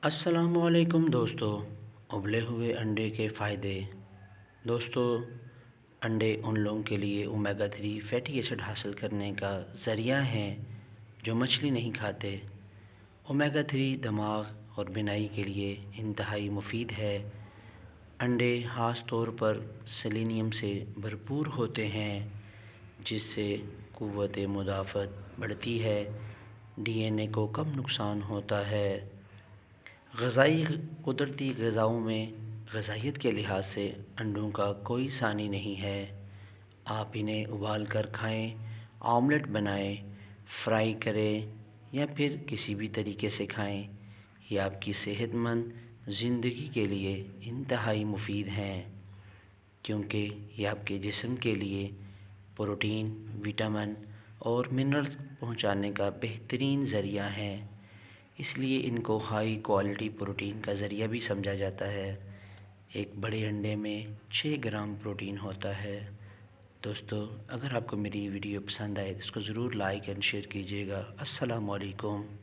السلام علیکم دوستو، ابلے ہوئے انڈے کے فائدے۔ دوستو، انڈے ان لوگوں کے لیے اومیگا 3 فیٹی ایسڈ حاصل کرنے کا ذریعہ ہیں جو مچھلی نہیں کھاتے۔ اومیگا 3 دماغ اور بینائی کے لیے انتہائی مفید ہے۔ انڈے خاص طور پر سیلینیم سے بھرپور ہوتے ہیں جس سے قوت مدافعت بڑھتی ہے، ڈی این اے کو کم نقصان ہوتا ہے۔ غذائی قدرتی غذاؤں میں غذائیت کے لحاظ سے انڈوں کا کوئی ثانی نہیں ہے۔ آپ انہیں ابال کر کھائیں، آملیٹ بنائیں، فرائی کریں یا پھر کسی بھی طریقے سے کھائیں، یہ آپ کی صحت مند زندگی کے لیے انتہائی مفید ہیں کیونکہ یہ آپ کے جسم کے لیے پروٹین، وٹامن اور منرلز پہنچانے کا بہترین ذریعہ ہیں۔ اس لیے ان کو ہائی کوالٹی پروٹین کا ذریعہ بھی سمجھا جاتا ہے۔ ایک بڑے انڈے میں 6 گرام پروٹین ہوتا ہے۔ دوستو، اگر آپ کو میری ویڈیو پسند آئے تو اس کو ضرور لائک اینڈ شیئر کیجیے گا۔ السلام علیکم۔